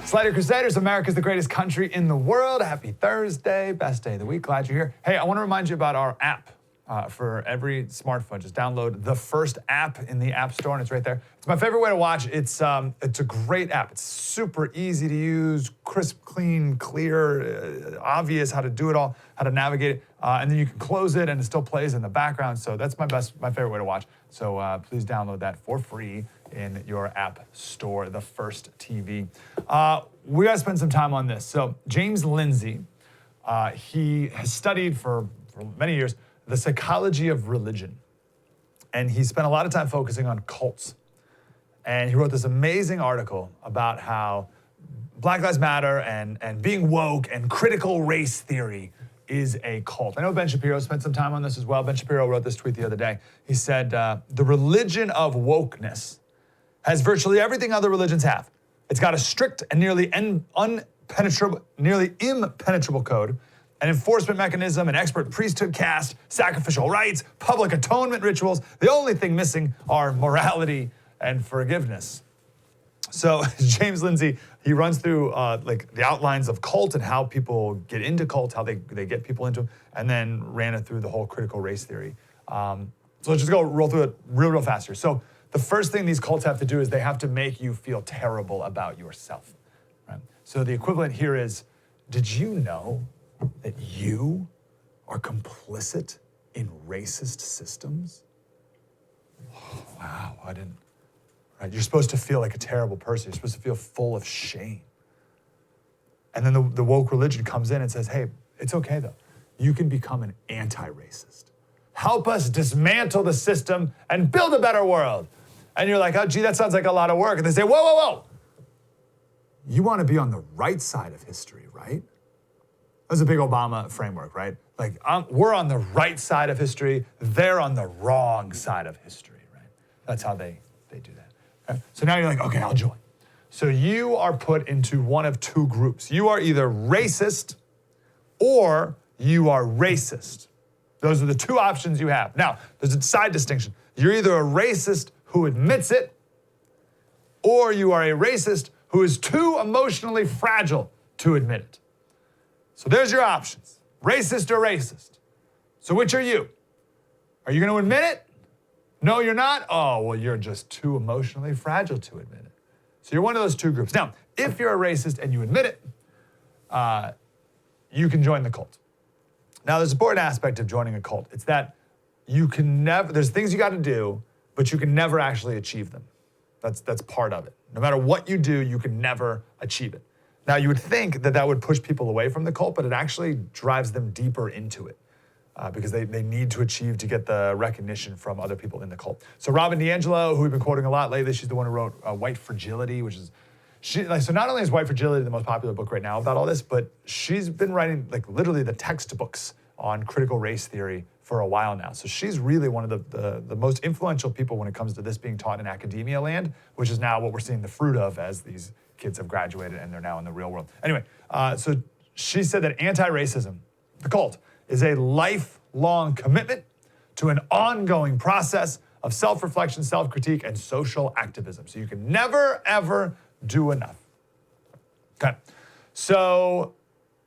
Slater Crusaders, America's the greatest country in the world. Happy Thursday, best day of the week. Glad you're here. Hey, I want to remind you about our app for every smartphone. Just download the First app in the App Store, and it's right there. It's my favorite way to watch. It's a great app. It's super easy to use, crisp, clean, clear, obvious how to do it all, how to navigate it, and then you can close it, and it still plays in the background. So that's my favorite way to watch. So please download that for free in your app store, the First TV. We got to spend some time on this. So James Lindsay, he has studied for many years the psychology of religion. And he spent a lot of time focusing on cults. And he wrote this amazing article about how Black Lives Matter and being woke and critical race theory is a cult. I know Ben Shapiro spent some time on this as well. Ben Shapiro wrote this tweet the other day. He said, the religion of wokeness has virtually everything other religions have. It's got a strict and nearly impenetrable code, an enforcement mechanism, an expert priesthood caste, sacrificial rites, public atonement rituals. The only thing missing are morality and forgiveness. So James Lindsay, he runs through like the outlines of cult and how people get into cults, how they get people into them, and then ran it through the whole critical race theory. So let's just roll through it real fast here. So the first thing these cults have to do is they have to make you feel terrible about yourself. Right? So the equivalent here is, did you know that you are complicit in racist systems? Oh, wow, I didn't. Right? You're supposed to feel like a terrible person. You're supposed to feel full of shame. And then the woke religion comes in and says, hey, it's okay though. You can become an anti-racist. Help us dismantle the system and build a better world. And you're like, oh, gee, that sounds like a lot of work. And they say, whoa. You want to be on the right side of history, right? That's a big Obama framework, right? Like, we're on the right side of history. They're on the wrong side of history, right? That's how they do that. Okay? So now you're like, okay, I'll join. So you are put into one of two groups. You are either racist or you are racist. Those are the two options you have. Now, there's a side distinction. You're either a racist who admits it, or you are a racist who is too emotionally fragile to admit it. So there's your options, racist or racist. So which are you? Are you going to admit it? No, you're not? Oh, well, you're just too emotionally fragile to admit it. So you're one of those two groups. Now, if you're a racist and you admit it, you can join the cult. Now, there's an important aspect of joining a cult. It's that you can never, there's things you got to do, but you can never actually achieve them. That's part of it. No matter what you do, you can never achieve it. Now, you would think that would push people away from the cult, but it actually drives them deeper into it because they need to achieve to get the recognition from other people in the cult. So Robin DiAngelo, who we've been quoting a lot lately, she's the one who wrote White Fragility, which is, so not only is White Fragility the most popular book right now about all this, but she's been writing like literally the textbooks on critical race theory for a while now. So she's really one of the most influential people when it comes to this being taught in academia land, which is now what we're seeing the fruit of as these kids have graduated and they're now in the real world. Anyway, so she said that anti-racism, the cult, is a lifelong commitment to an ongoing process of self-reflection, self-critique, and social activism. So you can never, ever do enough. Okay, so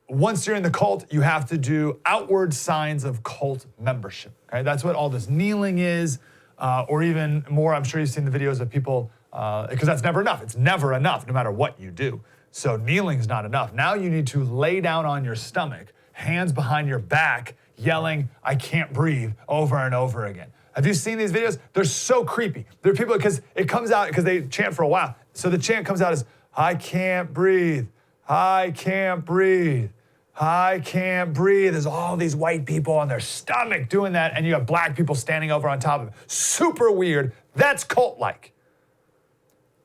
once you're in the cult, you have to do outward signs of cult membership. Okay, that's what all this kneeling is, or even more. I'm sure you've seen the videos of people, because that's never enough. It's never enough, no matter what you do. So kneeling is not enough. Now you need to lay down on your stomach, hands behind your back, yelling, "I can't breathe," over and over again. Have you seen these videos? They're so creepy. There are people, because it comes out, because they chant for a while. So the chant comes out as, "I can't breathe, I can't breathe, I can't breathe." There's all these white people on their stomach doing that, and you have black people standing over on top of it. Super weird. That's cult-like.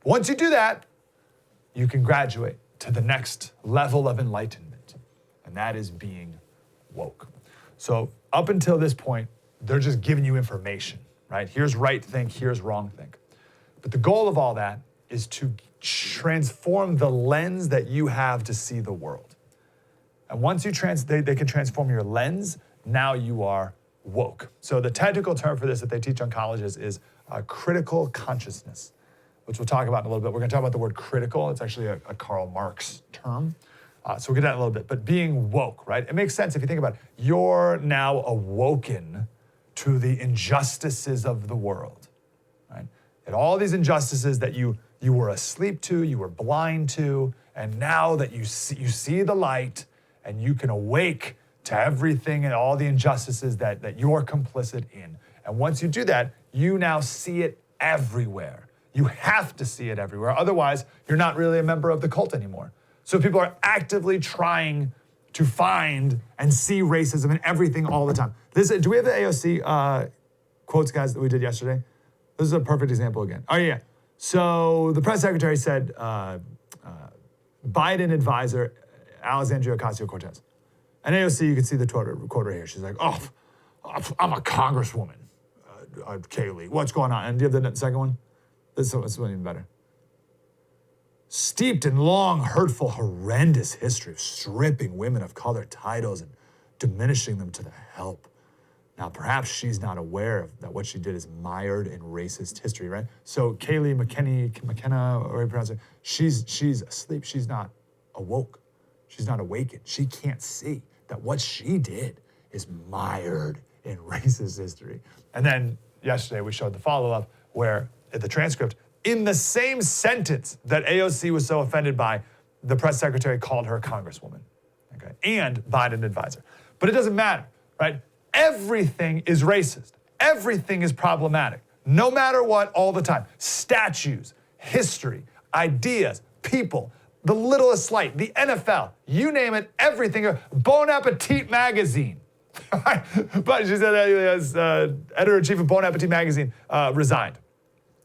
Once you do that, you can graduate to the next level of enlightenment, and that is being woke. So up until this point, they're just giving you information, right? Here's right think, here's wrong think. But the goal of all that is to transform the lens that you have to see the world. And once you they can transform your lens, now you are woke. So the technical term for this that they teach on colleges is critical consciousness. which we'll talk about in a little bit. We're going to talk about the word critical. It's actually a Karl Marx term. So we'll get that in a little bit. But being woke, right? It makes sense if you think about it. You're now awoken to the injustices of the world, right? And all these injustices that you were asleep to, you were blind to, and now that you see the light and you can awake to everything and all the injustices that you're complicit in. And once you do that, you now see it everywhere. You have to see it everywhere. Otherwise, you're not really a member of the cult anymore. So people are actively trying to find and see racism in everything all the time. Do we have the AOC quotes, guys, that we did yesterday? This is a perfect example again. Oh, yeah. So the press secretary said, Biden advisor, Alexandria Ocasio-Cortez. And AOC, you can see the quote right here. She's like, oh, I'm a congresswoman, Kaylee. What's going on? And do you have the second one? This one's even better. Steeped in long, hurtful, horrendous history of stripping women of color titles and diminishing them to the help. Now, perhaps she's not aware of that what she did is mired in racist history, right? So Kaylee McKenna, or you pronounce it, she's asleep. She's not awoke. She's not awakened. She can't see that what she did is mired in racist history. And then yesterday we showed the follow-up where at the transcript, in the same sentence that AOC was so offended by, the press secretary called her congresswoman, okay, and Biden advisor. But it doesn't matter, right? Everything is racist. Everything is problematic, no matter what, all the time. Statues, history, ideas, people, the littlest slight, the NFL, you name it, everything. Bon Appetit magazine. But she said that as editor-in-chief of Bon Appetit magazine resigned.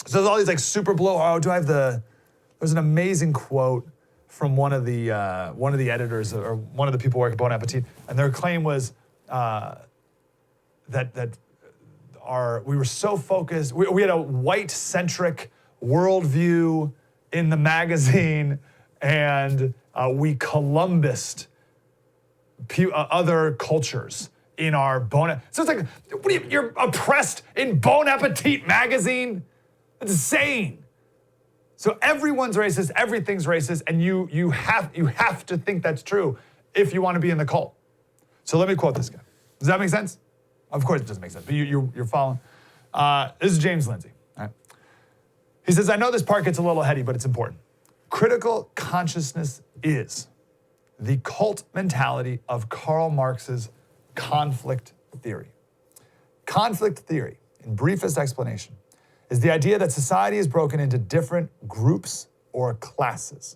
So there's all these like super blow. There's an amazing quote from one of the editors or one of the people working at Bon Appetit, and their claim was that we were so focused. We had a white-centric worldview in the magazine, and we Columbused other cultures in our So it's like, you're oppressed in Bon Appetit magazine? It's insane. So everyone's racist, everything's racist, and you have to think that's true if you want to be in the cult. So let me quote this guy. Does that make sense? Of course it doesn't make sense, but you're following. This is James Lindsay. All right? He says, I know this part gets a little heady, but it's important. Critical consciousness is the cult mentality of Karl Marx's conflict theory. Conflict theory, in briefest explanation, is the idea that society is broken into different groups or classes.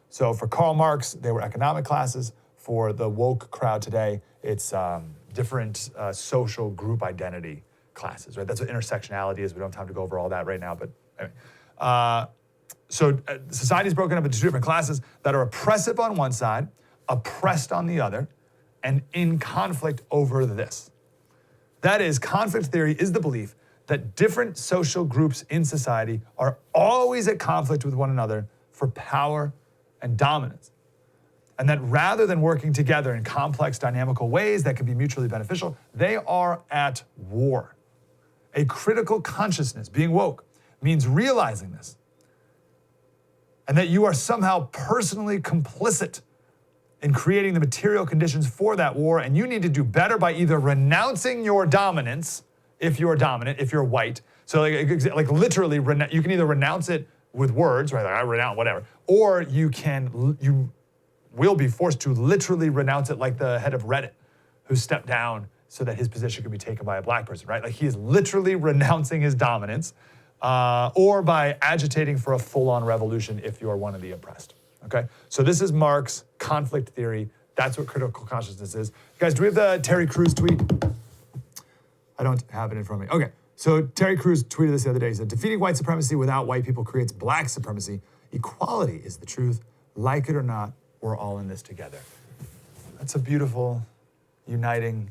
So for Karl Marx, they were economic classes. For the woke crowd today, it's different social group identity classes, right? That's what intersectionality is. We don't have time to go over all that right now, but anyway. So society is broken up into two different classes that are oppressive on one side, oppressed on the other, and in conflict over this. That is, conflict theory is the belief that different social groups in society are always at conflict with one another for power and dominance. And that rather than working together in complex, dynamical ways that can be mutually beneficial, they are at war. A critical consciousness, being woke, means realizing this, and that you are somehow personally complicit in creating the material conditions for that war, and you need to do better by either renouncing your dominance, if you're dominant, if you're white. So like literally, you can either renounce it with words, right? Like I renounce whatever, or you will be forced to literally renounce it, like the head of Reddit, who stepped down so that his position could be taken by a black person, right? Like he is literally renouncing his dominance, or by agitating for a full-on revolution if you are one of the oppressed. Okay, so this is Marx conflict theory. That's what critical consciousness is. Guys, do we have the Terry Crews tweet? I don't have it in front of me. Okay, so Terry Crews tweeted this the other day. He said, defeating white supremacy without white people creates black supremacy. Equality is the truth. Like it or not, we're all in this together. That's a beautiful, uniting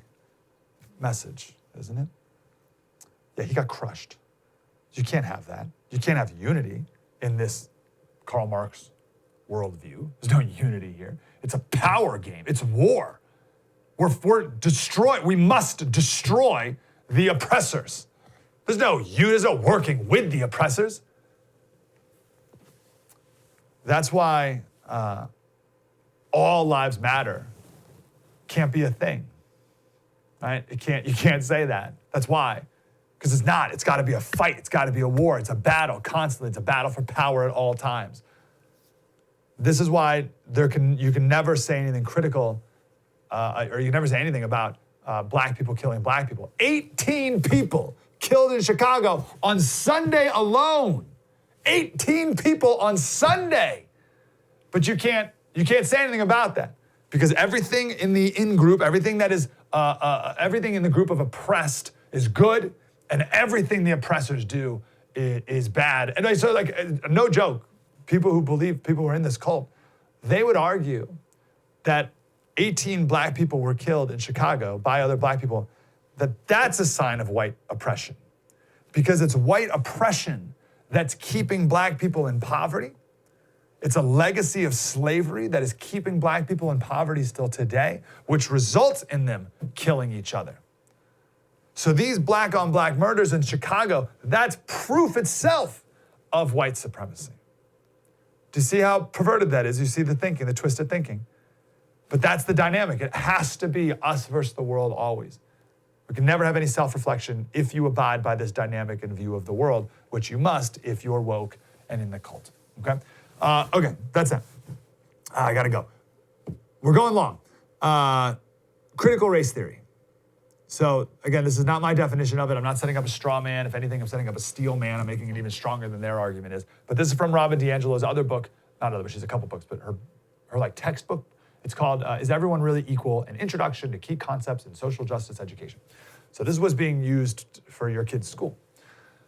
message, isn't it? Yeah, he got crushed. You can't have that. You can't have unity in this Karl Marx worldview. There's no unity here. It's a power game. It's war. We must destroy the oppressors. There's no working with the oppressors. That's why all lives matter can't be a thing, right? You can't say that. That's why. Because it's not. It's got to be a fight. It's got to be a war. It's a battle constantly. It's a battle for power at all times. This is why you can never say anything critical, or you can never say anything about black people killing black people. 18 people killed in Chicago on Sunday alone. 18 people on Sunday. But you can't say anything about that because everything in the in-group, everything that is, everything in the group of oppressed is good, and everything the oppressors do is bad. And so, like, no joke, people who are in this cult, they would argue that 18 black people were killed in Chicago by other black people, that's a sign of white oppression. Because it's white oppression that's keeping black people in poverty. It's a legacy of slavery that is keeping black people in poverty still today, which results in them killing each other. So these black on black murders in Chicago, that's proof itself of white supremacy. Do you see how perverted that is? You see the thinking, the twisted thinking. But that's the dynamic. It has to be us versus the world always. We can never have any self-reflection if you abide by this dynamic and view of the world, which you must if you're woke and in the cult, okay? Okay, that's it. I gotta go. We're going long. Critical race theory. So again, this is not my definition of it. I'm not setting up a straw man. If anything, I'm setting up a steel man. I'm making it even stronger than their argument is. But this is from Robin DiAngelo's other book, not other, but she's a couple books, but her like textbook. It's called, Is Everyone Really Equal? An Introduction to Key Concepts in Social Justice Education. So this was being used for your kids' school.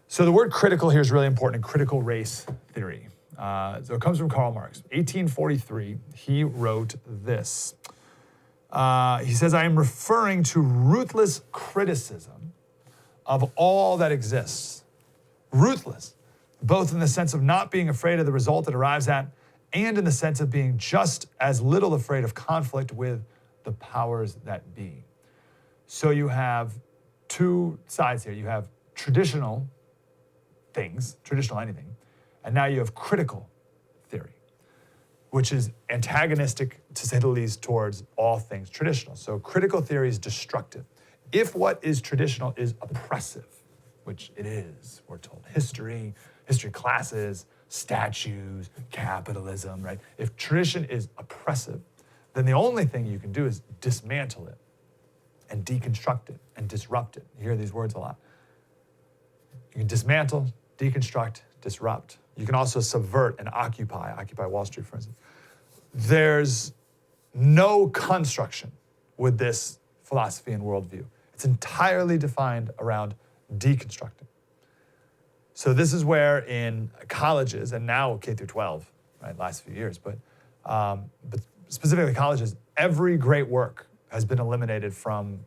So the word critical here is really important in critical race theory. So it comes from Karl Marx. 1843, he wrote this. He says, I am referring to ruthless criticism of all that exists. Ruthless, both in the sense of not being afraid of the result it arrives at, and in the sense of being just as little afraid of conflict with the powers that be. So you have two sides here. You have traditional things, traditional anything, and now you have critical theory, which is antagonistic, to say the least, towards all things traditional. So critical theory is destructive. If what is traditional is oppressive, which it is, we're told, history classes, statues, capitalism, right? If tradition is oppressive, then the only thing you can do is dismantle it and deconstruct it and disrupt it. You hear these words a lot. You can dismantle, deconstruct, disrupt. You can also subvert and occupy Wall Street, for instance. There's no construction with this philosophy and worldview. It's entirely defined around deconstructing. So this is where in colleges, and now K through 12, right, last few years, but specifically colleges, every great work has been eliminated from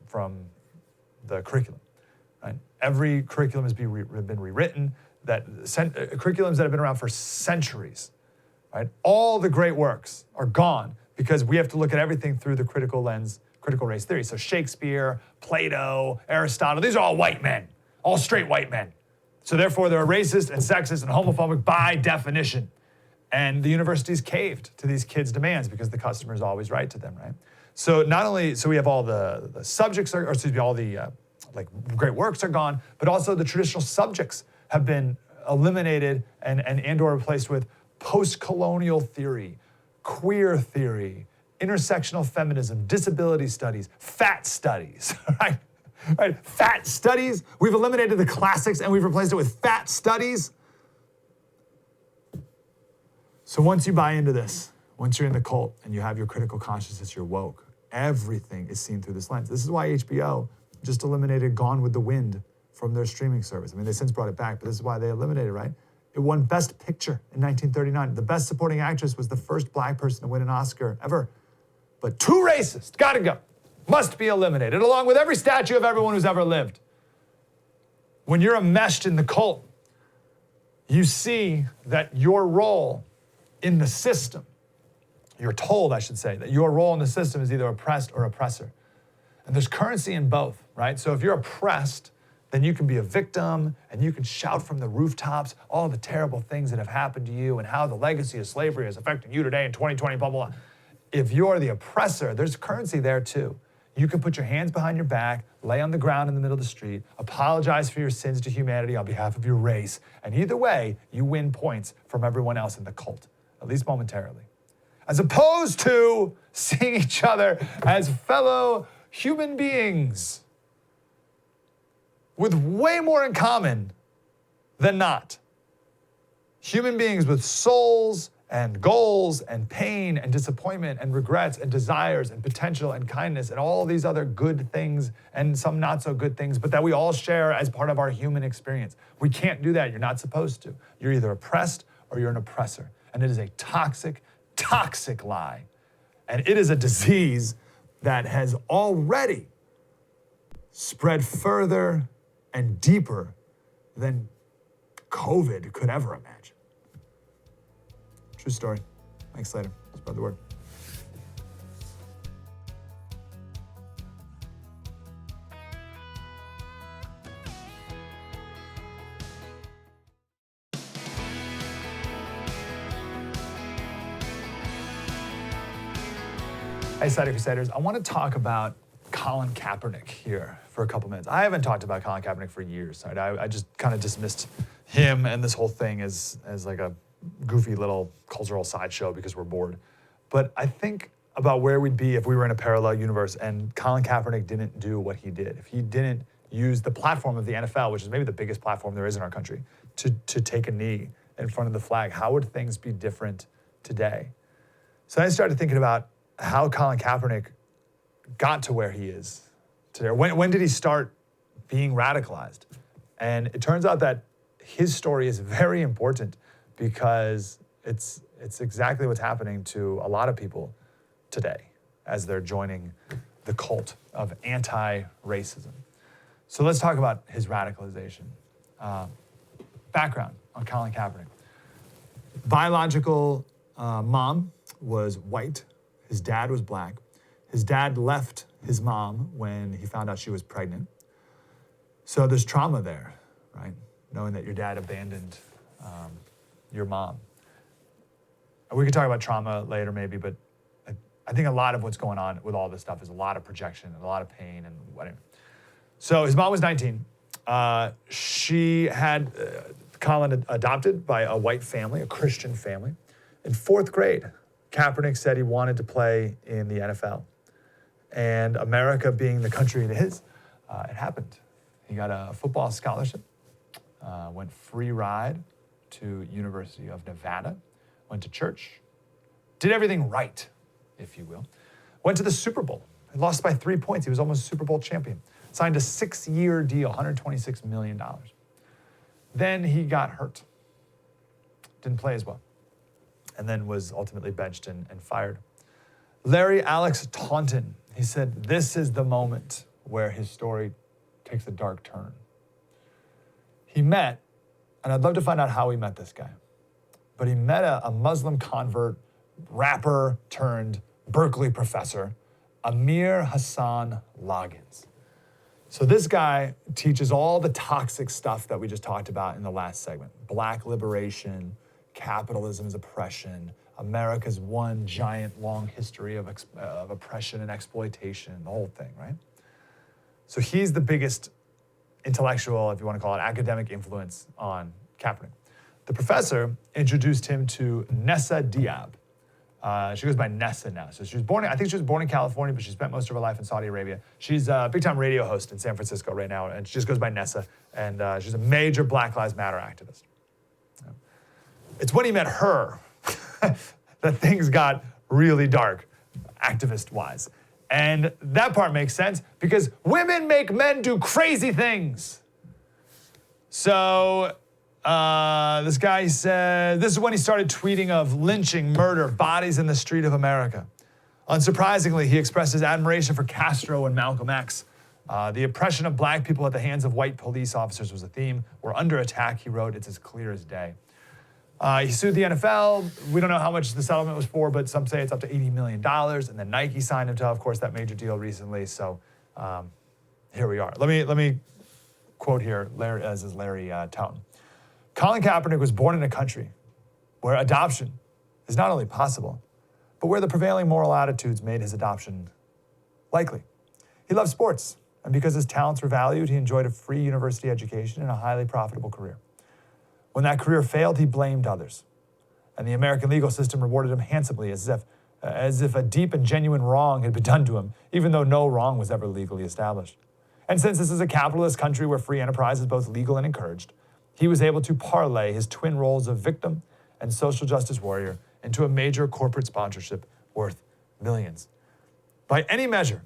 the curriculum, right? Every curriculum has been rewritten, curriculums that have been around for centuries, right? All the great works are gone because we have to look at everything through the critical lens, critical race theory. So Shakespeare, Plato, Aristotle, these are all white men, all straight white men. So therefore, they're racist and sexist and homophobic by definition. And the universities caved to these kids' demands because the customer is always right to them, right? So not only, so we have all the subjects, all the great works are gone, but also the traditional subjects have been eliminated and or replaced with post-colonial theory, queer theory, intersectional feminism, disability studies, fat studies, right? Right, fat studies. We've eliminated the classics and we've replaced it with fat studies. So once you buy into this, once you're in the cult and you have your critical consciousness, you're woke, everything is seen through this lens. This is why HBO just eliminated Gone with the Wind from their streaming service. I mean, they since brought it back, but this is why they eliminated it, right? It won Best Picture in 1939. The Best Supporting Actress was the first black person to win an Oscar ever. But too racist, gotta go. Must be eliminated, along with every statue of everyone who's ever lived. When you're enmeshed in the cult, you see that your role in the system, you're told, I should say, that your role in the system is either oppressed or oppressor. And there's currency in both, right? So if you're oppressed, then you can be a victim and you can shout from the rooftops all the terrible things that have happened to you and how the legacy of slavery is affecting you today in 2020, blah, blah, blah. If you're the oppressor, there's currency there too. You can put your hands behind your back, lay on the ground in the middle of the street, apologize for your sins to humanity on behalf of your race, and either way, you win points from everyone else in the cult, at least momentarily. As opposed to seeing each other as fellow human beings with way more in common than not. Human beings with souls and goals and pain and disappointment and regrets and desires and potential and kindness and all these other good things and some not so good things, but that we all share as part of our human experience. We can't do that. You're not supposed to. You're either oppressed or you're an oppressor. And it is a toxic, toxic lie. And it is a disease that has already spread further and deeper than COVID could ever imagine. True story. Thanks, Slater. Spread the word. Hey, Slater Crusaders. I want to talk about Colin Kaepernick here for a couple minutes. I haven't talked about Colin Kaepernick for years. Right? I just kind of dismissed him and this whole thing as like a goofy little cultural sideshow because we're bored. But I think about where we'd be if we were in a parallel universe and Colin Kaepernick didn't do what he did. If he didn't use the platform of the NFL, which is maybe the biggest platform there is in our country, to take a knee in front of the flag, how would things be different today? So I started thinking about how Colin Kaepernick got to where he is today. When did he start being radicalized? And it turns out that his story is very important because it's exactly what's happening to a lot of people today as they're joining the cult of anti-racism. So let's talk about his radicalization. Background on Colin Kaepernick. Biological mom was white. His dad was black. His dad left his mom when he found out she was pregnant. So there's trauma there, right? Knowing that your dad abandoned your mom. We could talk about trauma later maybe, but I think a lot of what's going on with all this stuff is a lot of projection and a lot of pain and whatever. So his mom was 19. She had Colin adopted by a white family, a Christian family. In fourth grade, Kaepernick said he wanted to play in the NFL. And America being the country it is, it happened. He got a football scholarship, went free ride to University of Nevada, went to church, did everything right, if you will. Went to the Super Bowl. He lost by 3 points. He was almost Super Bowl champion. Signed a 6-year deal, $126 million. Then he got hurt. Didn't play as well. And then was ultimately benched and fired. Larry Alex Taunton, he said, this is the moment where his story takes a dark turn. He met, and I'd love to find out how he met this guy, but he met a Muslim convert, rapper turned Berkeley professor, Amir Hassan Loggins. So this guy teaches all the toxic stuff that we just talked about in the last segment. Black liberation, capitalism's oppression, America's one giant long history of oppression and exploitation, the whole thing, right? So he's the biggest intellectual, if you want to call it, academic influence on Kaepernick. The professor introduced him to Nessa Diab. She goes by Nessa now. So she was born, I think she was born in California, but she spent most of her life in Saudi Arabia. She's a big-time radio host in San Francisco right now, and she just goes by Nessa, and she's a major Black Lives Matter activist. It's when he met her that things got really dark, activist-wise. And that part makes sense because women make men do crazy things. So this guy said, this is when he started tweeting of lynching, murder, bodies in the street of America. Unsurprisingly, he expressed his admiration for Castro and Malcolm X. The oppression of black people at the hands of white police officers was a theme. We're under attack, he wrote. It's as clear as day. He sued the NFL. We don't know how much the settlement was for, but some say it's up to $80 million. And then Nike signed him to, of course, that major deal recently. So here we are. Let me quote here, as is Larry Taunton. Colin Kaepernick was born in a country where adoption is not only possible, but where the prevailing moral attitudes made his adoption likely. He loved sports, and because his talents were valued, he enjoyed a free university education and a highly profitable career. When that career failed, he blamed others, and the American legal system rewarded him handsomely as if a deep and genuine wrong had been done to him, even though no wrong was ever legally established. And since this is a capitalist country where free enterprise is both legal and encouraged, he was able to parlay his twin roles of victim and social justice warrior into a major corporate sponsorship worth millions. By any measure,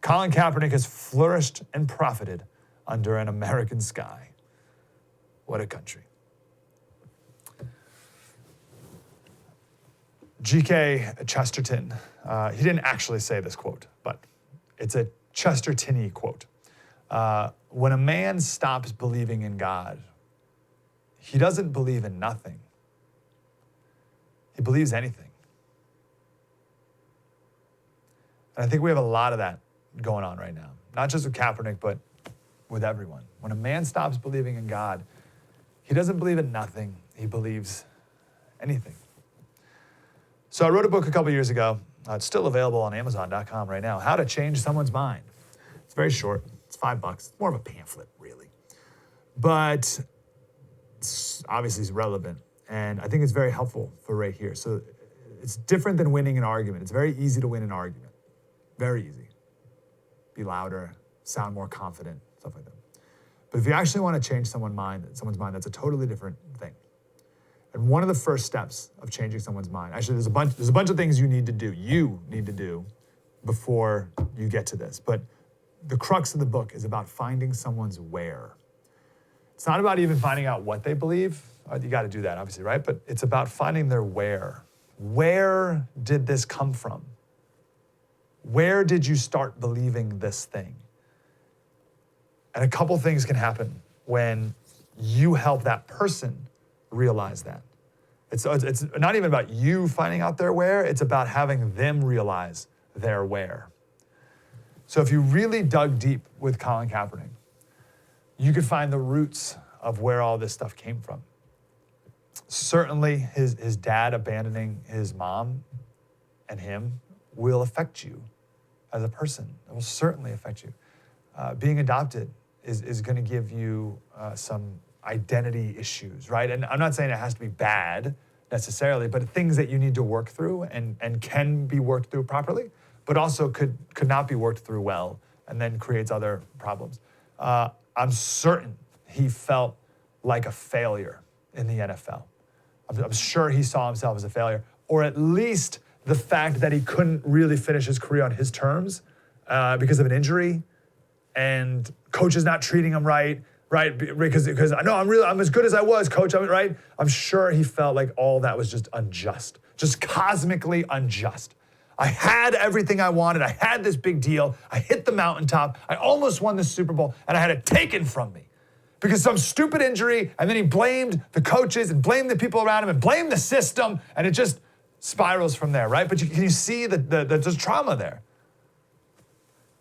Colin Kaepernick has flourished and profited under an American sky. What a country. G.K. Chesterton, he didn't actually say this quote, but it's a Chesterton-y quote. When a man stops believing in God, he doesn't believe in nothing. He believes anything. And I think we have a lot of that going on right now, not just with Kaepernick, but with everyone. When a man stops believing in God, he doesn't believe in nothing. He believes anything. So I wrote a book a couple years ago. It's still available on Amazon.com right now. How to Change Someone's Mind. It's very short. It's $5. It's more of a pamphlet, really. But it's obviously relevant. And I think it's very helpful for right here. So it's different than winning an argument. It's very easy to win an argument. Very easy. Be louder, sound more confident, stuff like that. But if you actually want to change someone's mind, that's a totally different thing. And one of the first steps of changing someone's mind, actually there's a bunch of things you need to do before you get to this. But the crux of the book is about finding someone's where. It's not about even finding out what they believe. You got to do that, obviously, right? But it's about finding their where. Where did this come from? Where did you start believing this thing? And a couple things can happen when you help that person realize that. It's not even about you finding out their where, it's about having them realize their where. So if you really dug deep with Colin Kaepernick, you could find the roots of where all this stuff came from. Certainly his dad abandoning his mom and him will affect you as a person. It will certainly affect you. Being adopted is going to give you some identity issues, right? And I'm not saying it has to be bad necessarily, but things that you need to work through and can be worked through properly, but also could not be worked through well and then creates other problems. I'm certain he felt like a failure in the NFL. I'm sure he saw himself as a failure, or at least the fact that he couldn't really finish his career on his terms because of an injury and coaches not treating him right? Because I know I'm as good as I was, coach, right? I'm sure he felt like all that was just unjust, just cosmically unjust. I had everything I wanted. I had this big deal. I hit the mountaintop. I almost won the Super Bowl, and I had it taken from me because some stupid injury, and then he blamed the coaches and blamed the people around him and blamed the system, and it just spirals from there, right? But can you see the trauma there?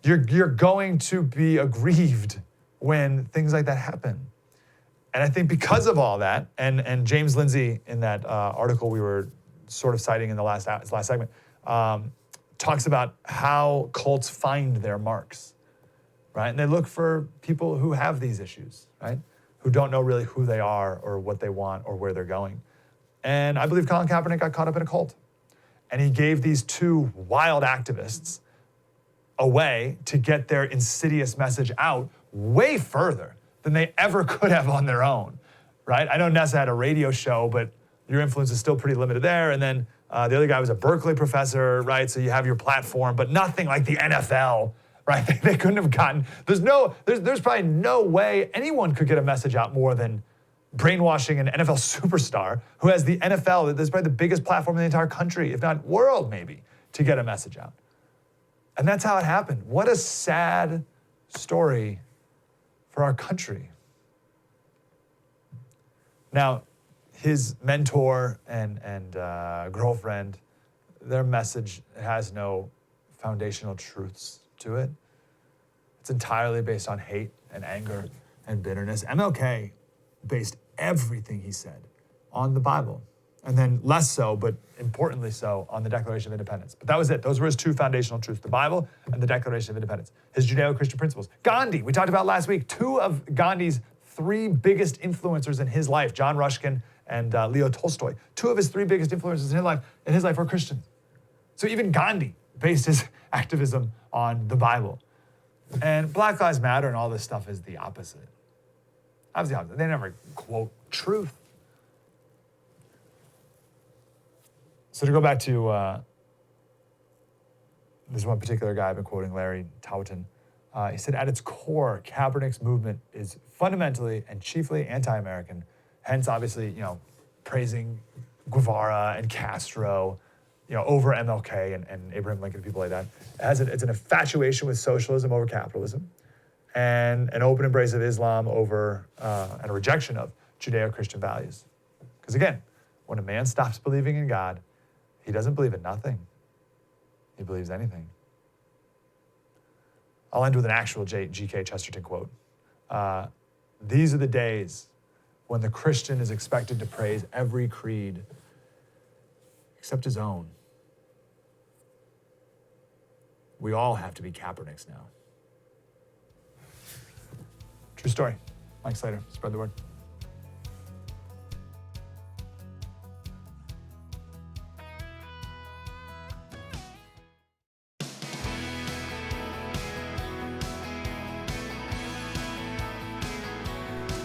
You're going to be aggrieved when things like that happen. And I think because of all that, and James Lindsay in that article we were sort of citing in the last segment, talks about how cults find their marks, right? And they look for people who have these issues, right? Who don't know really who they are or what they want or where they're going. And I believe Colin Kaepernick got caught up in a cult. And he gave these two wild activists a way to get their insidious message out way further than they ever could have on their own, right? I know Nessa had a radio show, but your influence is still pretty limited there. And then the other guy was a Berkeley professor, right? So you have your platform, but nothing like the NFL, right? They couldn't have gotten, there's probably no way anyone could get a message out more than brainwashing an NFL superstar who has the NFL, that's probably the biggest platform in the entire country, if not world maybe, to get a message out. And that's how it happened. What a sad story for our country. Now, his mentor and girlfriend, their message has no foundational truths to it. It's entirely based on hate and anger and bitterness. MLK based everything he said on the Bible. And then less so, but importantly so, on the Declaration of Independence. But that was it. Those were his two foundational truths, the Bible and the Declaration of Independence. His Judeo-Christian principles. Gandhi, we talked about last week, two of Gandhi's three biggest influencers in his life, John Ruskin and Leo Tolstoy. Two of his three biggest influencers in his life were Christians. So even Gandhi based his activism on the Bible. And Black Lives Matter and all this stuff is the opposite. Obviously, the opposite. They never quote truth. So to go back to this one particular guy I've been quoting, Larry Taunton, he said, at its core, Kaepernick's movement is fundamentally and chiefly anti-American, hence obviously, praising Guevara and Castro, over MLK and Abraham Lincoln, people like that. It's an infatuation with socialism over capitalism and an open embrace of Islam over, and a rejection of Judeo-Christian values. Because again, when a man stops believing in God, he doesn't believe in nothing. He believes anything. I'll end with an actual G.K. Chesterton quote. These are the days when the Christian is expected to praise every creed except his own. We all have to be Kaepernicks now. True story. Mike Slater, spread the word.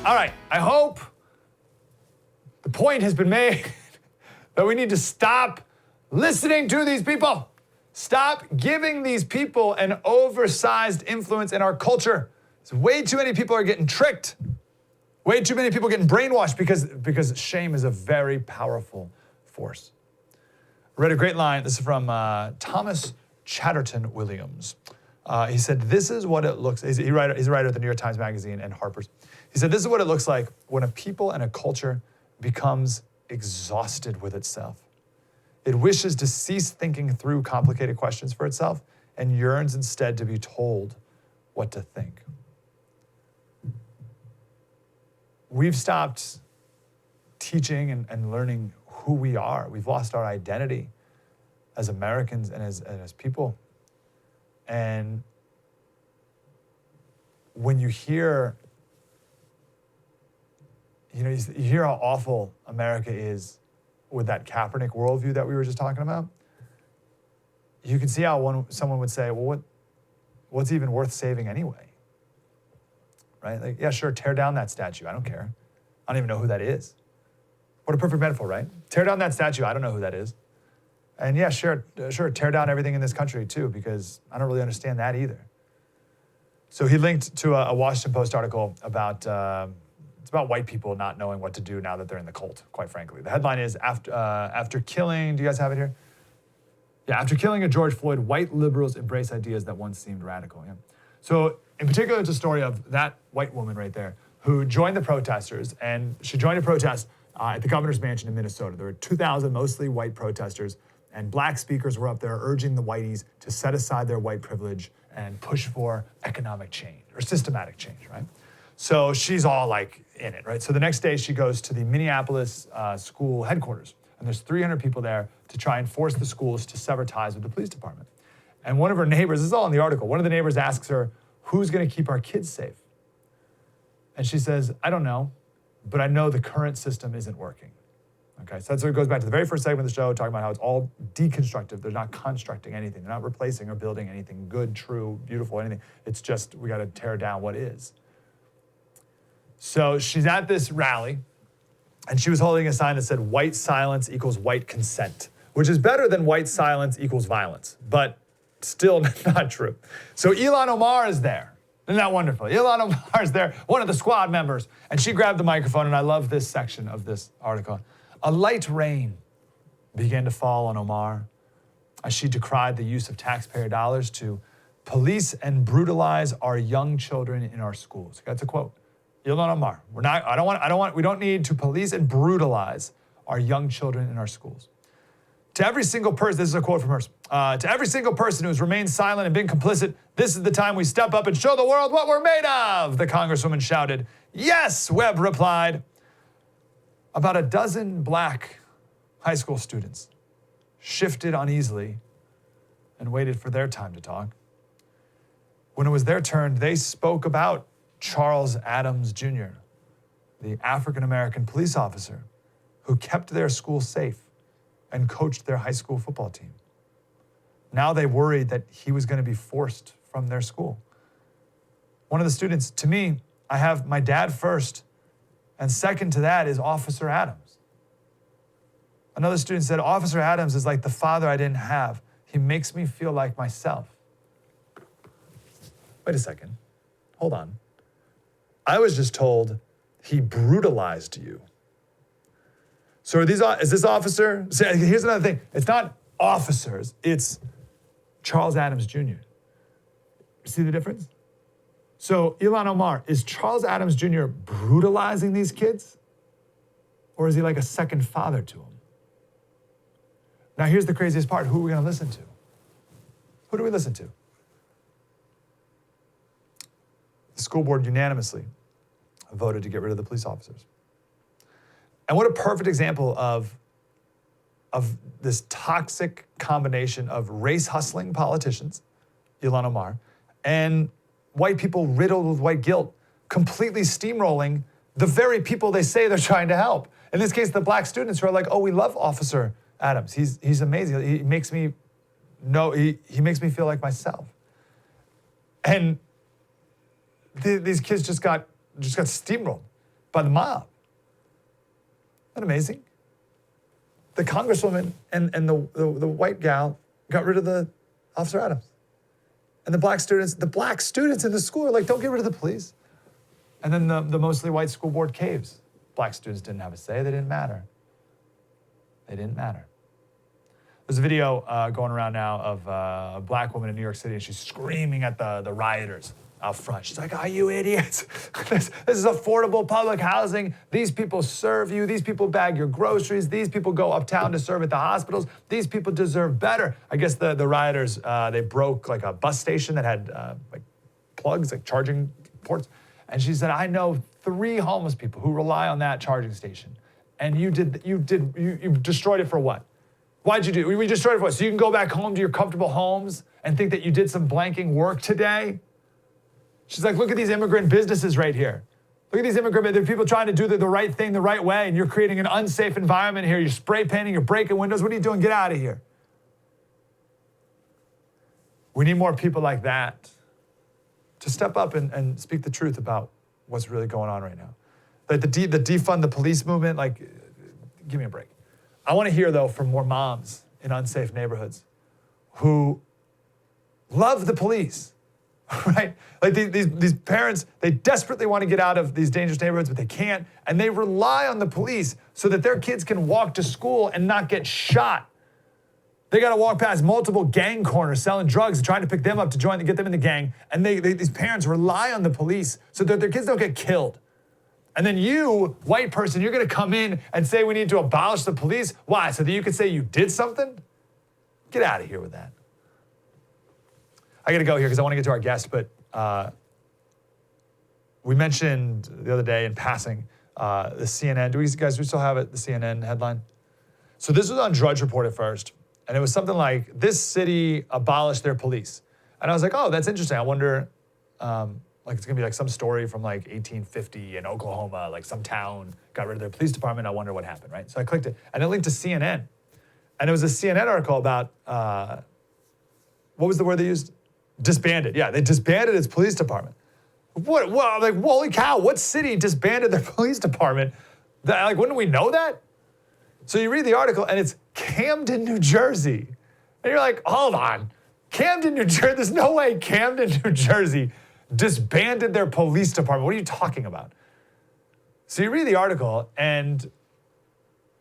All right, I hope the point has been made that we need to stop listening to these people. Stop giving these people an oversized influence in our culture. Way too many people are getting tricked. Way too many people getting brainwashed because shame is a very powerful force. I read a great line. This is from Thomas Chatterton Williams. He said, this is what it looks, he's a writer at the New York Times Magazine and Harper's. He said, this is what it looks like when a people and a culture becomes exhausted with itself. It wishes to cease thinking through complicated questions for itself and yearns instead to be told what to think. We've stopped teaching and learning who we are. We've lost our identity as Americans and as people. And when you hear, you hear how awful America is with that Kaepernick worldview that we were just talking about, you can see how someone would say, well, what's even worth saving anyway? Right? Like, yeah, sure, tear down that statue. I don't care. I don't even know who that is. What a perfect metaphor, right? Tear down that statue. I don't know who that is. And yeah, sure, tear down everything in this country too, because I don't really understand that either. So he linked to a Washington Post article about, it's about white people not knowing what to do now that they're in the cult, quite frankly. The headline is, after killing, do you guys have it here? Yeah, after killing a George Floyd, white liberals embrace ideas that once seemed radical. Yeah. So in particular, it's a story of that white woman right there who joined the protesters, and she joined a protest at the governor's mansion in Minnesota. There were 2,000 mostly white protesters, and black speakers were up there urging the whiteys to set aside their white privilege and push for economic change or systematic change, right? So she's all like in it, right? So the next day she goes to the Minneapolis school headquarters, and there's 300 people there to try and force the schools to sever ties with the police department. And one of her neighbors, this is all in the article, one of the neighbors asks her, who's gonna keep our kids safe? And she says, I don't know, but I know the current system isn't working. Okay, so it goes back to the very first segment of the show, talking about how it's all deconstructive. They're not constructing anything. They're not replacing or building anything good, true, beautiful, anything. It's just, we gotta tear down what is. So she's at this rally, and she was holding a sign that said, white silence equals white consent, which is better than white silence equals violence, but still not true. So Ilhan Omar is there. Isn't that wonderful? Ilhan Omar is there, one of the squad members, and she grabbed the microphone, and I love this section of this article. A light rain began to fall on Omar as she decried the use of taxpayer dollars to police and brutalize our young children in our schools. That's a quote. Ilhan Omar. We don't need to police and brutalize our young children in our schools. To every single person, this is a quote from hers, to every single person who has remained silent and been complicit, this is the time we step up and show the world what we're made of, the Congresswoman shouted. Yes, Webb replied. About a dozen black high school students shifted uneasily and waited for their time to talk. When it was their turn, they spoke about Charles Adams Jr., the African-American police officer who kept their school safe and coached their high school football team. Now they worried that he was going to be forced from their school. One of the students, to me, I have my dad first, and second to that is Officer Adams. Another student said, Officer Adams is like the father I didn't have. He makes me feel like myself. Wait a second. Hold on. I was just told he brutalized you. So is this officer? So here's another thing. It's not officers. It's Charles Adams Jr. See the difference? So Ilhan Omar, is Charles Adams Jr. brutalizing these kids? Or is he like a second father to them? Now here's the craziest part. Who are we going to listen to? Who do we listen to? The school board unanimously voted to get rid of the police officers. And what a perfect example of this toxic combination of race hustling politicians, Ilhan Omar, and white people riddled with white guilt, completely steamrolling the very people they say they're trying to help. In this case, the black students who are like, oh, we love Officer Adams. He's amazing. He makes me feel like myself. And these kids just got steamrolled by the mob. Isn't that amazing? The congresswoman and the white gal got rid of the Officer Adams. And the black students in the school are like, don't get rid of the police. And then the mostly white school board caves. Black students didn't have a say. They didn't matter. They didn't matter. There's a video going around now of a black woman in New York City, and she's screaming at the rioters out front. She's like, "Are you idiots? This is affordable public housing. These people serve you. These people bag your groceries. These people go uptown to serve at the hospitals. These people deserve better." I guess the rioters, they broke like a bus station that had like plugs, like charging ports. And she said, "I know 3 homeless people who rely on that charging station. And you destroyed it for what? Why'd you do it? We destroyed it for what? So you can go back home to your comfortable homes and think that you did some blanking work today?" She's like, "Look at these immigrant businesses right here. Look at these immigrant, there are people trying to do the right thing the right way, and you're creating an unsafe environment here. You're spray painting, you're breaking windows. What are you doing? Get out of here." We need more people like that to step up and speak the truth about what's really going on right now. Like the defund the police movement, like, give me a break. I want to hear, though, from more moms in unsafe neighborhoods who love the police, right? Like these parents, they desperately want to get out of these dangerous neighborhoods, but they can't, and they rely on the police so that their kids can walk to school and not get shot. They got to walk past multiple gang corners selling drugs and trying to pick them up to get them in the gang, and these parents rely on the police so that their kids don't get killed. And then you, white person, you're going to come in and say we need to abolish the police. Why? So that you can say you did something? Get out of here with that. I got to go here because I want to get to our guest, but we mentioned the other day in passing the CNN. Do we still have it, the CNN headline? So this was on Drudge Report at first, and it was something like, "This city abolished their police." And I was like, oh, that's interesting. I wonder, like it's gonna be like some story from like 1850 in Oklahoma, like some town got rid of their police department. I wonder what happened, right? So I clicked it, and it linked to CNN. And it was a CNN article about, what was the word they used? Disbanded. Yeah, they disbanded its police department. What? Well, like, holy cow, what city disbanded their police department? Like, wouldn't we know that? So you read the article, and it's Camden, New Jersey. And you're like, hold on. Camden, New Jersey? There's no way Camden, New Jersey disbanded their police department. What are you talking about? So you read the article, and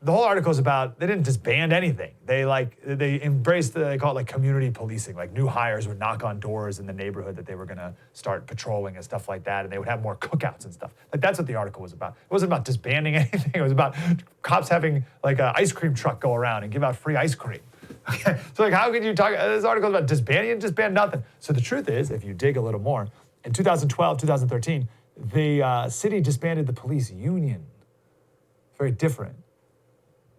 the whole article is about, they didn't disband anything. They embraced, they call it like community policing. Like new hires would knock on doors in the neighborhood that they were gonna start patrolling and stuff like that. And they would have more cookouts and stuff. Like that's what the article was about. It wasn't about disbanding anything. It was about cops having like an ice cream truck go around and give out free ice cream. Okay, so like how could you talk, this article is about disbanding, you didn't disband nothing. So the truth is, if you dig a little more, in 2012, 2013, the city disbanded the police union. Very different.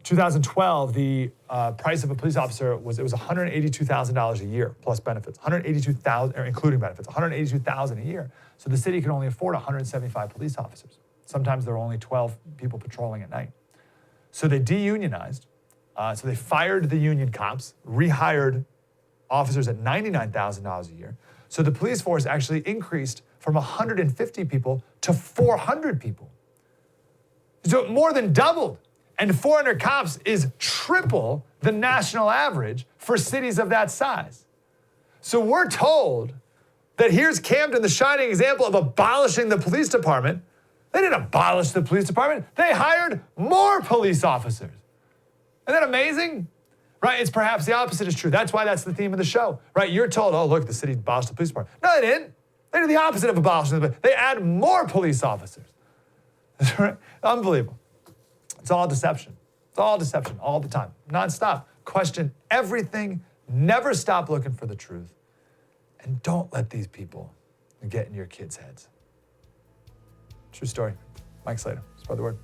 2012, the price of a police officer was $182,000 a year plus benefits, $182,000 or including benefits, $182,000 a year. So the city can only afford 175 police officers. Sometimes there are only 12 people patrolling at night. So they deunionized. So they fired the union cops, rehired officers at $99,000 a year. So the police force actually increased from 150 people to 400 people. So more than doubled. And 400 cops is triple the national average for cities of that size. So we're told that here's Camden, the shining example of abolishing the police department. They didn't abolish the police department. They hired more police officers. Isn't that amazing? Right? It's perhaps the opposite is true. That's why that's the theme of the show. Right? You're told, oh, look, the city abolished the police department. No, they didn't. They did the opposite of abolishing the police. They add more police officers. Unbelievable. It's all deception. It's all deception all the time, nonstop. Question everything. Never stop looking for the truth. And don't let these people get in your kids' heads. True story. Mike Slater, spread the word.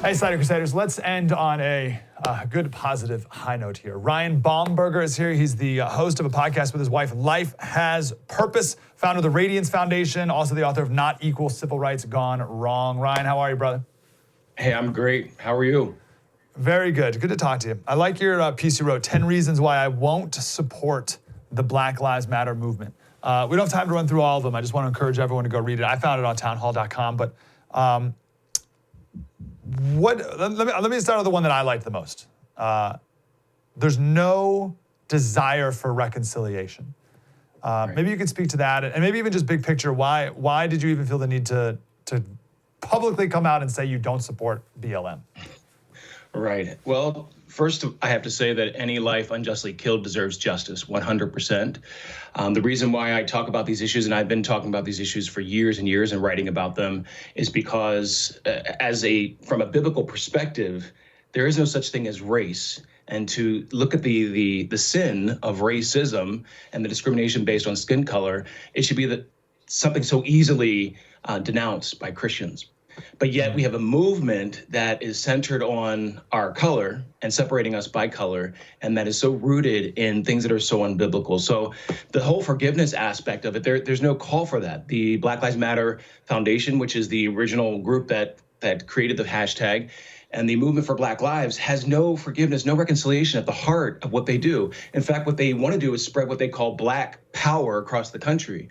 Hey, Slater Crusaders, let's end on a good, positive high note here. Ryan Baumberger is here. He's the host of a podcast with his wife, Life Has Purpose, founder of the Radiance Foundation, also the author of Not Equal Civil Rights Gone Wrong. Ryan, how are you, brother? Hey, I'm great. How are you? Very good. Good to talk to you. I like your piece you wrote, 10 Reasons Why I Won't Support the Black Lives Matter Movement. We don't have time to run through all of them. I just want to encourage everyone to go read it. I found it on townhall.com, but let me start with the one that I liked the most. There's no desire for reconciliation. Right. Maybe you could speak to that, and maybe even just big picture. Why did you even feel the need to publicly come out and say you don't support BLM? Right. Well, first, I have to say that any life unjustly killed deserves justice, 100%. The reason why I talk about these issues, and I've been talking about these issues for years and years and writing about them, is because from a biblical perspective, there is no such thing as race. And to look at the sin of racism and the discrimination based on skin color, it should be something so easily denounced by Christians. But yet we have a movement that is centered on our color and separating us by color, and that is so rooted in things that are so unbiblical. So the whole forgiveness aspect of it, there's no call for that. The Black Lives Matter Foundation, which is the original group that created the hashtag, and the movement for Black Lives has no forgiveness, no reconciliation at the heart of what they do. In fact, what they want to do is spread what they call Black power across the country.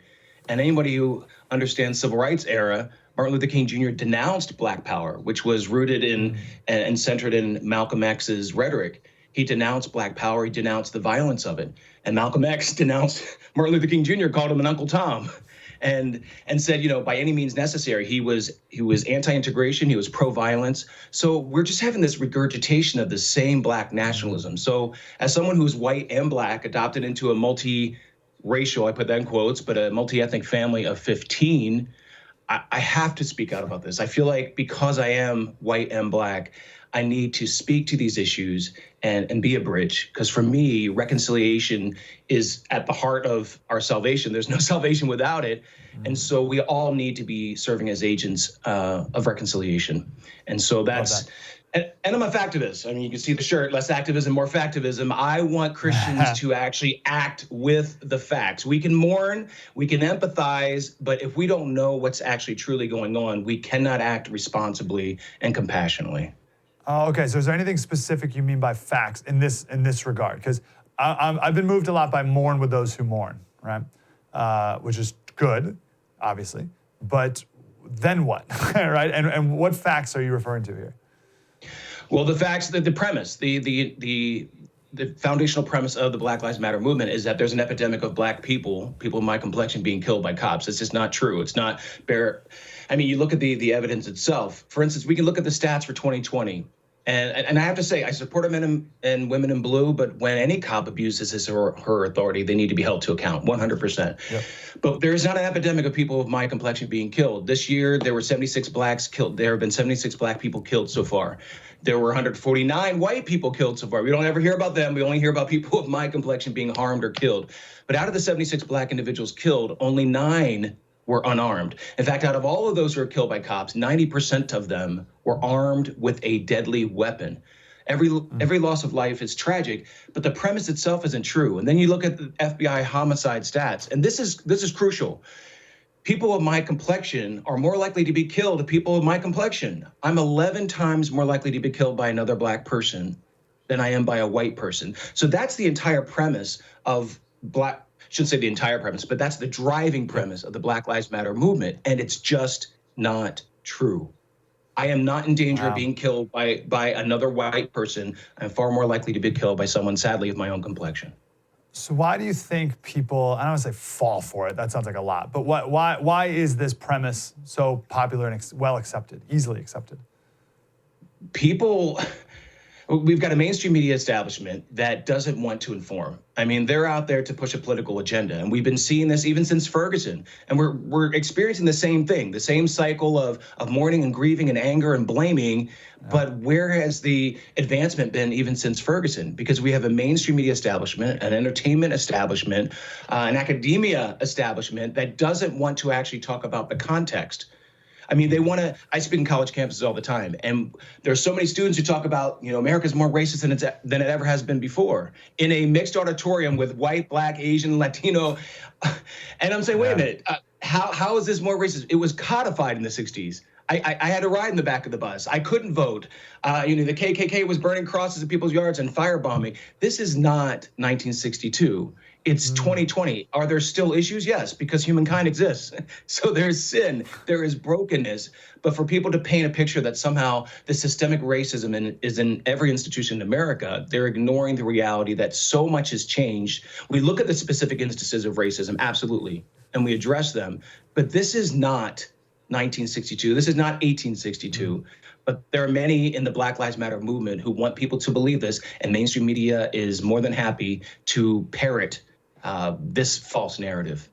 And anybody who understands civil rights era, Martin Luther King Jr. denounced Black power, which was rooted in and centered in Malcolm X's rhetoric. He denounced Black power. He denounced the violence of it. And Malcolm X denounced Martin Luther King Jr., called him an Uncle Tom, and said, by any means necessary. He was anti-integration. He was pro-violence. So we're just having this regurgitation of the same Black nationalism. So as someone who's white and Black, adopted into a multi-racial, I put that in quotes, but a multi-ethnic family of 15, I have to speak out about this. I feel like because I am white and Black, I need to speak to these issues and be a bridge. Because for me, reconciliation is at the heart of our salvation. There's no salvation without it. And so we all need to be serving as agents of reconciliation. And so that's... And I'm a factivist. I mean, you can see the shirt, less activism, more factivism. I want Christians to actually act with the facts. We can mourn, we can empathize, but if we don't know what's actually truly going on, we cannot act responsibly and compassionately. Okay, so is there anything specific you mean by facts in this regard? Because I've been moved a lot by mourn with those who mourn, right? Which is good, obviously, but then what, right? And what facts are you referring to here? Well, the facts, the premise, the foundational premise of the Black Lives Matter movement is that there's an epidemic of black people of my complexion being killed by cops. It's just not true. It's not bare. I mean, you look at the evidence itself. For instance, we can look at the stats for 2020. And I have to say, I support men and women in blue, but when any cop abuses his or her authority, they need to be held to account, 100%. Yep. But there is not an epidemic of people of my complexion being killed. This year, there were 76 blacks killed. There have been 76 black people killed so far. There were 149 white people killed so far. We don't ever hear about them. We only hear about people of my complexion being harmed or killed. But out of the 76 black individuals killed, only 9 were unarmed. In fact, out of all of those who were killed by cops, 90% of them were armed with a deadly weapon. Every loss of life is tragic, but the premise itself isn't true. And then you look at the FBI homicide stats, and this is crucial. People of my complexion are more likely to be killed than people of my complexion. I'm 11 times more likely to be killed by another black person than I am by a white person. So that's the entire premise of shouldn't say the entire premise, but that's the driving premise of the Black Lives Matter movement. And it's just not true. I am not in danger of being killed by another white person. I'm far more likely to be killed by someone, sadly, of my own complexion. So why do you think people, I don't want to say fall for it, that sounds like a lot, but why is this premise so popular and well accepted, easily accepted? We've got a mainstream media establishment that doesn't want to inform. I mean, they're out there to push a political agenda. And we've been seeing this even since Ferguson. And we're experiencing the same thing, the same cycle of mourning and grieving and anger and blaming. Yeah. But where has the advancement been even since Ferguson? Because we have a mainstream media establishment, an entertainment establishment, an academia establishment that doesn't want to actually talk about the context. I mean, I speak in college campuses all the time, and there's so many students who talk about, America's more racist than it ever has been before, in a mixed auditorium with white, black, Asian, Latino. And I'm saying, wait a minute, how is this more racist? It was codified in the 60s. I had to ride in the back of the bus. I couldn't vote. The KKK was burning crosses in people's yards and firebombing. This is not 1962. It's 2020. Are there still issues? Yes, because humankind exists. So there's sin, there is brokenness. But for people to paint a picture that somehow the systemic racism is in every institution in America, they're ignoring the reality that so much has changed. We look at the specific instances of racism, absolutely, and we address them. But this is not 1962. This is not 1862. But there are many in the Black Lives Matter movement who want people to believe this, and mainstream media is more than happy to parrot this false narrative.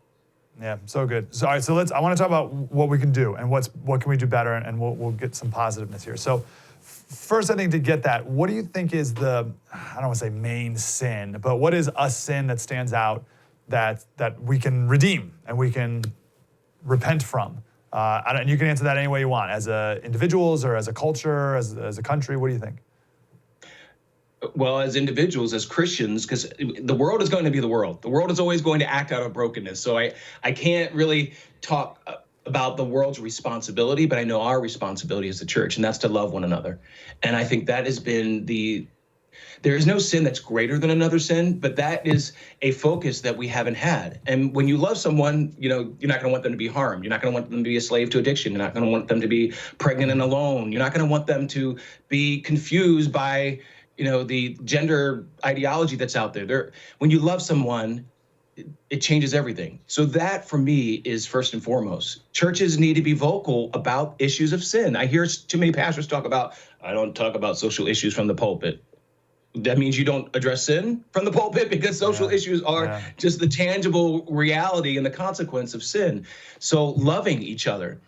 Yeah, so good. So, all right, so I want to talk about what we can do and what can we do better, and we'll get some positiveness here. So first, I think to get that, what do you think is I don't want to say main sin, but what is a sin that stands out that we can redeem and we can repent from? And you can answer that any way you want, as individuals or as a culture, as a country. What do you think? Well, as individuals, as Christians, because the world is going to be the world. The world is always going to act out of brokenness. So I can't really talk about the world's responsibility, but I know our responsibility as the church, and that's to love one another. And I think that has been there is no sin that's greater than another sin, but that is a focus that we haven't had. And when you love someone, you're not going to want them to be harmed. You're not going to want them to be a slave to addiction. You're not going to want them to be pregnant and alone. You're not going to want them to be confused by the gender ideology that's out there. When you love someone, it changes everything. So that, for me, is first and foremost. Churches need to be vocal about issues of sin. I hear too many pastors I don't talk about social issues from the pulpit. That means you don't address sin from the pulpit, because social issues are just the tangible reality and the consequence of sin. So loving each other,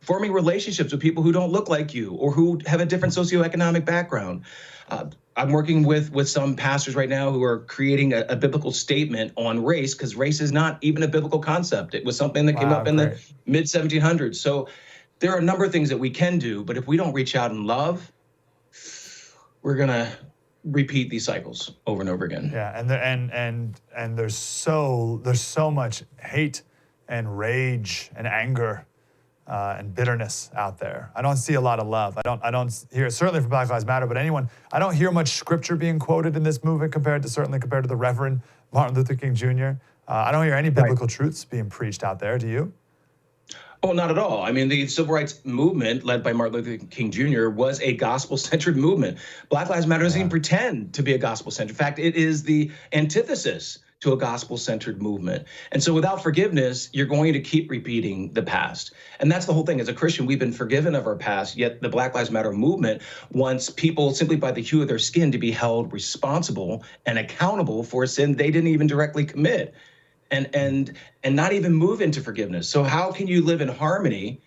forming relationships with people who don't look like you or who have a different socioeconomic background. I'm working with some pastors right now who are creating a biblical statement on race, because race is not even a biblical concept. It was something that came up in the mid 1700s. So there are a number of things that we can do, but if we don't reach out and love, we're gonna repeat these cycles over and over again. Yeah, and there's so much hate and rage and anger and bitterness out there. I don't see a lot of love. I don't hear, certainly from Black Lives Matter, but I don't hear much scripture being quoted in this movement compared to the Reverend Martin Luther King Jr. I don't hear any biblical truths being preached out there. Do you? Oh, not at all. I mean, the civil rights movement led by Martin Luther King Jr. was a gospel-centered movement. Black Lives Matter doesn't even pretend to be a gospel-centered. In fact, it is the antithesis to a gospel-centered movement. And so without forgiveness, you're going to keep repeating the past. And that's the whole thing. As a Christian, we've been forgiven of our past, yet the Black Lives Matter movement wants people simply by the hue of their skin to be held responsible and accountable for a sin they didn't even directly commit. And not even move into forgiveness. So how can you live in harmony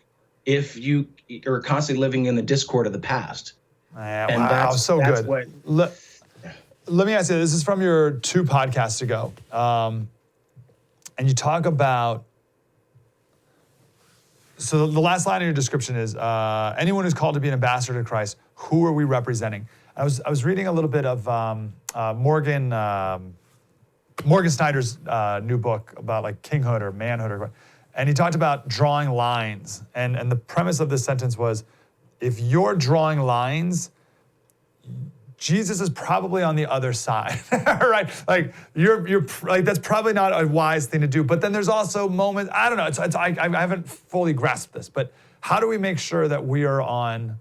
if you are constantly living in the discord of the past? And wow, so good. Let me ask you, this is from your 2 podcasts ago. And you talk about, so the last line in your description is, anyone who's called to be an ambassador to Christ, who are we representing? I was reading a little bit of Morgan Snyder's new book about like kinghood or manhood, and he talked about drawing lines. And the premise of this sentence was, if you're drawing lines, Jesus is probably on the other side, right? Like you're like, that's probably not a wise thing to do. But then there's also moments, I don't know, I haven't fully grasped this, but how do we make sure that we are on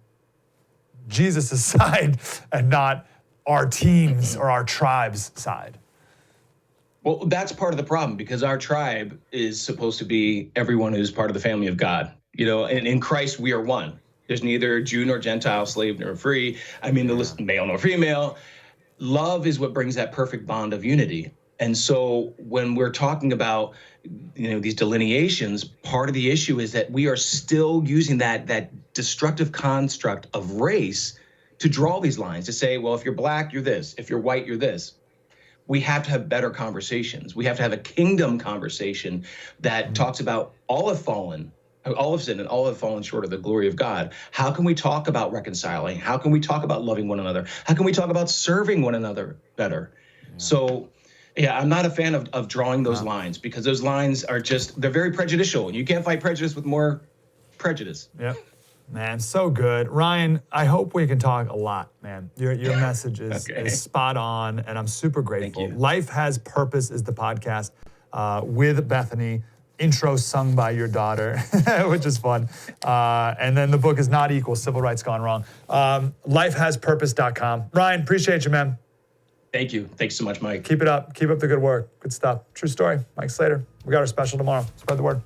Jesus' side and not our team's or our tribe's side? Well, that's part of the problem, because our tribe is supposed to be everyone who's part of the family of God. You know, and in Christ, we are one. There's neither Jew nor Gentile, slave nor free. I mean, the list, male nor female. Love is what brings that perfect bond of unity. And so when we're talking about, you know, these delineations, part of the issue is that we are still using that destructive construct of race to draw these lines, to say, well, if you're black, you're this. If you're white, you're this. We have to have better conversations. We have to have a kingdom conversation that talks about all have fallen, all have sinned, and all have fallen short of the glory of God. How can we talk about reconciling? How can we talk about loving one another? How can we talk about serving one another better? Yeah. So, yeah, I'm not a fan of drawing those lines, because those lines are they're very prejudicial. You can't fight prejudice with more prejudice. Yep. Man, so good. Ryan, I hope we can talk a lot, man. Your message is spot on, and I'm super grateful. Life Has Purpose is the podcast with Bethany. Intro sung by your daughter, which is fun. And then the book is Not Equal, Civil Rights Gone Wrong. Lifehaspurpose.com. Ryan, appreciate you, man. Thank you. Thanks so much, Mike. Keep it up. Keep up the good work. Good stuff. True story. Mike Slater. We got our special tomorrow. Spread the word.